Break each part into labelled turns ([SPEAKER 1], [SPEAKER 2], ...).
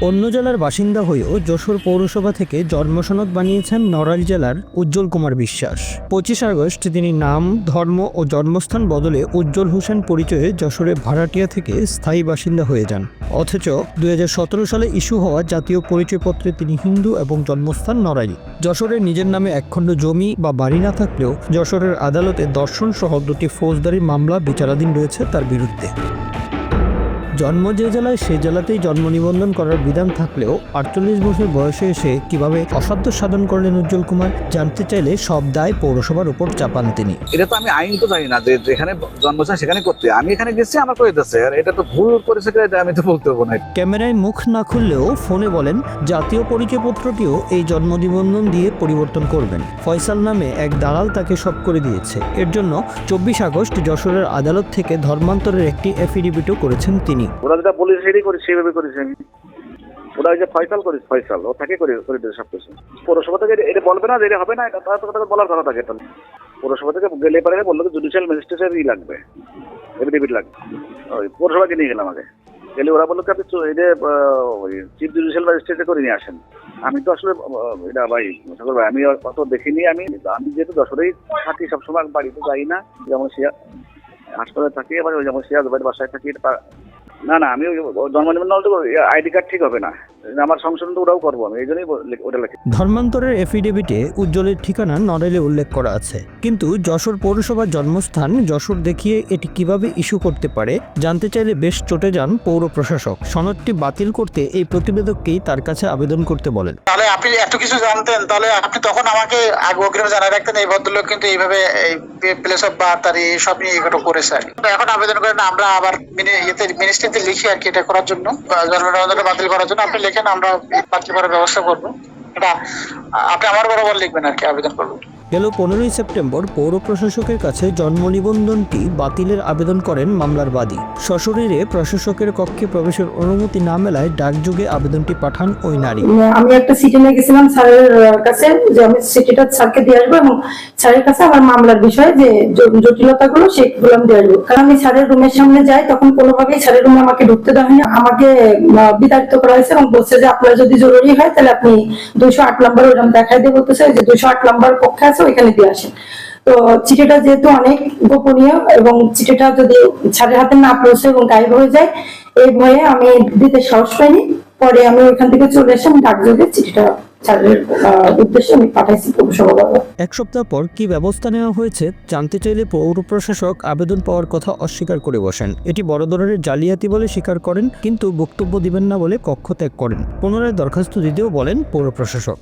[SPEAKER 1] অন্য জেলার বাসিন্দা হয়েও যশোর পৌরসভা থেকে জন্মসনদ বানিয়েছেন নড়াইল জেলার উজ্জ্বল কুমার বিশ্বাস। 25 আগস্ট তিনি নাম, ধর্ম ও জন্মস্থান বদলে উজ্জ্বল হোসেন পরিচয়ে যশোরে ভাড়াটিয়া থেকে স্থায়ী বাসিন্দা হয়ে যান। অথচ 2017 সালে ইস্যু হওয়া জাতীয় পরিচয়পত্রে তিনি হিন্দু এবং জন্মস্থান নড়াইল। যশোরে নিজের নামে একখণ্ড জমি বা বাড়ি না থাকলেও যশোরের আদালতে ধর্ষণ সহ 2টি ফৌজদারি মামলা বিচারাধীন রয়েছে তার বিরুদ্ধে। জন্ম যে জেলায় সে জেলাতেই জন্ম নিবন্ধন করার বিধান থাকলেও 48 বছর বয়সে এসে কিভাবে অসাধ্য সাধন করলেন উজ্জ্বল কুমার, জানতে চাইলে সব দায় পৌরসভার উপর চাপান তিনি।
[SPEAKER 2] এটা তো আমি আইন তো জানি না যে যেখানে জন্মস্থান সেখানে করতে, আমি এখানে গেছি আমার করে দিতেছে, আর এটা তো ভুল করেছে আমি তো বলতে পারবো না।
[SPEAKER 1] ক্যামেরায় মুখ না খুললেও ফোনে বলেন জাতীয় পরিচয়পত্রটিও এই জন্ম নিবন্ধন দিয়ে পরিবর্তন করবেন। ফয়সাল নামে এক দালাল তাকে সব করে দিয়েছে। এর জন্য 24 আগস্ট যশোরের আদালত থেকে ধর্মান্তরের একটি এফিডেভিটও করেছেন তিনি।
[SPEAKER 2] ওরা যেটা বলে সেটাই করি, সেভাবে করেছি আমি। ওরা ওই যে ফয়সাল করিস, ফয়সাল ও থাকে করে দিতে সব কিছু। পৌরসভা থেকে এটা বলবে না যে এটা হবে না, এটা তার কথা বলার কথা থাকে। এটা পৌরসভা থেকে গেলে পারে বললো যে জুডিশিয়াল ম্যাজিস্ট্রেটের লাগবে, এফিডেভিট লাগবে। ওই পৌরসভাকে নিয়ে গেলাম আগে, গেলে ওরা বললো আপনি যে চিফ জুডিশিয়াল ম্যাজিস্ট্রেটে করে নিয়ে আসেন। আমি তো আসলে এটা ভাই ঠাকুর ভাই আমি অত দেখিনি। আমি যেহেতু যশোরেই থাকি, সবসময় বাড়িতে যাই না, যেমন হাসপাতালে থাকি, আবার যেমন সিরাজ ভাইয়ের বাসায় থাকি। না আমি জন্ম নিবন্ধন আইডি কার্ড ঠিক হবে না, আমার সংশোধন তো ওটাও করবো আমি, এই জন্যই ওটা লিখি।
[SPEAKER 1] ধর্মান্তরের এফিডেভিটে উজ্জ্বলের ঠিকানা নড়াইলে উল্লেখ করা আছে, কিন্তু যশোর পৌরসভার জন্মস্থান যশোর দেখিয়ে এটি কিভাবে ইস্যু করতে পারে জানতে চাইলে বেশ চটে যান পৌর প্রশাসক। সনদটি বাতিল করতে এই প্রতিবেদককেই তার কাছে আবেদন করতে বলেন।
[SPEAKER 3] তাহলে আপনি এত কিছু জানতেন, তাহলে আপনি তখন আমাকে আগে অগ্রিমে জানাই রাখতেন এই ভদ্রলোক কিন্তু এইভাবে প্লেস অফ বার্থ আর এইসব নিয়ে এগুলো করেছে আর কি। এখন আবেদন করেন, আমরা আবার মিনিস্ট্রিতে লিখি আর কি এটা করার জন্য, জন্ম নিবন্ধনটা বাতিল করার জন্য। আপনি লেখেন, আমরা বাতিল করার ব্যবস্থা করবো। এটা আপনি আমার বরাবর লিখবেন আর কি, আবেদন করবেন।
[SPEAKER 1] গেল 15 সেপ্টেম্বর পৌর প্রশাসকের কাছে জন্ম নিবন্ধনটি বাতিলের আবেদন করেন মামলার বাদী। সশরীরে প্রশাসকের কক্ষে প্রবেশের অনুমতি না মেলায় ডাকযোগে আবেদনটি পাঠান ওই নারী।
[SPEAKER 4] আমি একটা চিঠি নিয়ে গেছিলাম স্যারের কাছে যে আমি চিঠিটা স্যারকে দিয়ে আসবো এবং স্যারের কাছে আমার মামলার বিষয়ে যে জটিলতাগুলো সেগুলো আমি দিয়ে আসবো। কারণ আমি স্যারের রুমের সামনে যাই, তখন কোনোভাবেই স্যারের রুমে আমাকে ঢুকতে দেওয়া হয়নি। আমাকে বিতাড়িত করা হয়েছে এবং বলছে যে আপনার যদি জরুরি হয় তাহলে আপনি 208 নম্বর ওরকম দেখাই দিয়ে বলতেছে যে 208 নম্বর কক্ষে আছে, ওইখানে দিয়ে আসেন। তো চিঠিটা যেহেতু অনেক গোপনীয় এবং চিঠিটা যদি স্যারের হাতে না পৌঁছে এবং গায়েব হয়ে যায়, এই ভয়ে আমি দিতে সাহস পাইনি। পরে আমি ওইখান থেকে চলে এসে আমি ডাকযোগে চিঠিটা স্যারের উদ্দেশ্যে আমি পাঠাইছি পৌরসভা।
[SPEAKER 1] 1 সপ্তাহ পর কি ব্যবস্থা নেওয়া হয়েছে জানতে চাইলে পৌর প্রশাসক আবেদন পাওয়ার কথা অস্বীকার করে বসেন। এটি বড় ধরনের জালিয়াতি বলে স্বীকার করেন, কিন্তু বক্তব্য দিবেন না বলে কক্ষ ত্যাগ করেন। পুনরায় দরখাস্ত দিতেও বলেন পৌর প্রশাসক।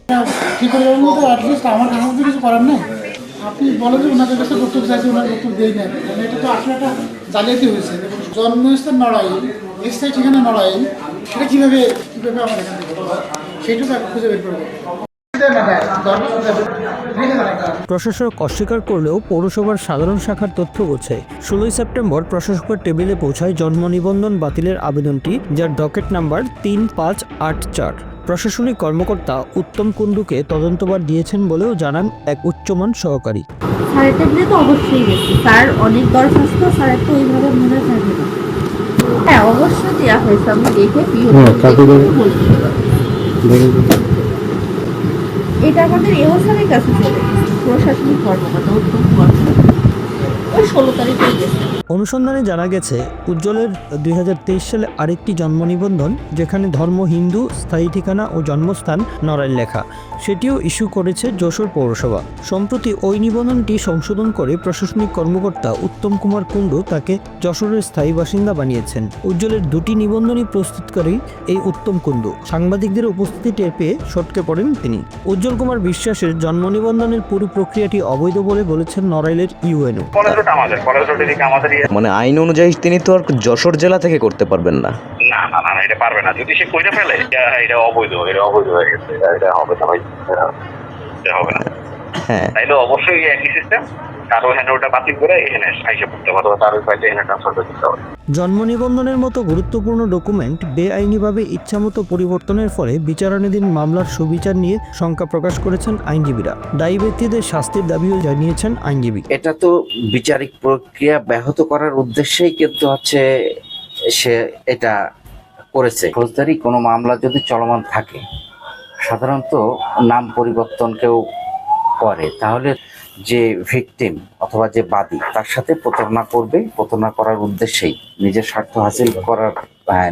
[SPEAKER 5] আপনি বলেন যে ওনাদের কাছে বক্তব্য চাইছে, ওনার বক্তব্য দেয় না, এটা তো আসলে একটা জালিয়াতি হয়েছে। জন্মস্থান নড়াইল, স্থায়ী ঠিকানা নড়াইল, সেটা কিভাবে আমার এখান থেকে সেইটুকু খুঁজে বের করবো।
[SPEAKER 1] প্রশাসক অস্বীকার করলেও পৌরসভার সাধারণ শাখার তথ্য বলছে 16 সেপ্টেম্বর প্রশাসকের টেবিলে পৌঁছায় জন্ম নিবন্ধন বাতিলের আবেদনটি, যার ডকেট নাম্বার 3584। প্রশাসনিক কর্মকর্তা উত্তম কুণ্ডুকে তদন্তভার দিয়েছেন বলেও জানান এক উচ্চমান সহকারী।
[SPEAKER 6] স্যারের টেবিলে তো অবশ্যই গেছি, স্যার অনেক দরখাস্ত, স্যারের তো ওইভাবে মনে থাকে না। হ্যাঁ অবশ্যই দেওয়া হয়েছে, আমি দেখে এটা আমাদের এও স্যারের কাছে চলে গেছে, প্রশাসনিক কর্মকর্তা উত্তম কুমার, ওই 16 তারিখে গেছে।
[SPEAKER 1] অনুসন্ধানে জানা গেছে উজ্জ্বলের 2023 সালে আরেকটি জন্ম নিবন্ধন, যেখানে ধর্ম হিন্দু, স্থায়ী ঠিকানা ও জন্মস্থান নড়াইল লেখা, সেটিও ইস্যু করেছে যশোর পৌরসভা। সম্প্রতি ওই নিবন্ধনটি সংশোধন করে প্রশাসনিক কর্মকর্তা উত্তম কুমার কুণ্ডু তাকে যশোরের স্থায়ী বাসিন্দা বানিয়েছেন। উজ্জ্বলের 2টি নিবন্ধনই প্রস্তুতকারী এই উত্তম কুণ্ডু। সাংবাদিকদের উপস্থিতি টের পেয়ে সটকে পড়েন তিনি। উজ্জ্বল কুমার বিশ্বাসের জন্ম নিবন্ধনের পুরো প্রক্রিয়াটি অবৈধ বলে বলেছেন নড়াইলের ইউএনও।
[SPEAKER 7] মানে আইন অনুযায়ী তিনি তো আর যশোর জেলা থেকে করতে পারবেন না।
[SPEAKER 8] না এটা পারবে না, যদি সে কইরা ফেলে এটা অবৈধ হয়ে গেছে, এটা হবে না ভাই, এটা হবে না।
[SPEAKER 7] হ্যাঁ
[SPEAKER 8] তাইলে অবশ্যই একই সিস্টেম, কারো এখানে ওটা বাতিল করে এখানে আইসা পড়তে হবে, তার ফাইলে এখানে ট্রান্সফার করতে হবে।
[SPEAKER 1] জন্ম নিবন্ধনের মতো গুরুত্বপূর্ণ ডকুমেন্ট বেআইনিভাবে ইচ্ছামতো পরিবর্তনের ফলে বিচারাধীন মামলার সুবিচার নিয়ে শঙ্কা প্রকাশ করেছেন আইনজীবীরা। দায়ী ব্যক্তিদের শাস্তির দাবিও জানিয়েছেন আইনজীবী।
[SPEAKER 9] এটা তো বিচারিক প্রক্রিয়া ব্যাহত করার উদ্দেশ্যেই কিন্তু সে এটা করেছে। ফৌজদারি কোনো মামলা যদি চলমান থাকে সাধারণত নাম পরিবর্তন কেউ করে, তাহলে যে ভিকটিম অথবা যে বাদী তার সাথে প্রতারণা করবে, প্রতারণা করার উদ্দেশ্যেই নিজের স্বার্থ হাসিল করার,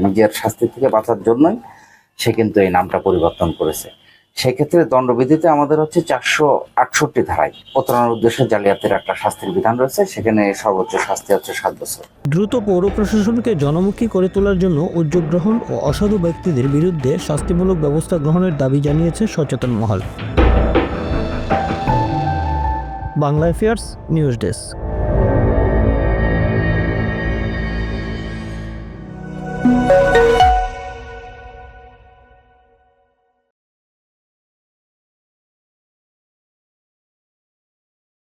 [SPEAKER 9] নিজের শাস্তি থেকে বাঁচার জন্যই সে কিন্তু এই নামটা পরিবর্তন করেছে। সেক্ষেত্রে দণ্ডবিধিতে আমাদের হচ্ছে 468 ধারায় প্রতারণার উদ্দেশ্যে জালিয়াতির একটা শাস্তির বিধান রয়েছে, সেখানে সর্বোচ্চ শাস্তি হচ্ছে 7 বছর।
[SPEAKER 1] দ্রুত পৌর প্রশাসনকে জনমুখী করে তোলার জন্য উদ্যোগ গ্রহণ ও অসাধু ব্যক্তিদের বিরুদ্ধে শাস্তিমূলক ব্যবস্থা গ্রহণের দাবি জানিয়েছে সচেতন মহল। Bangla affairs news desk.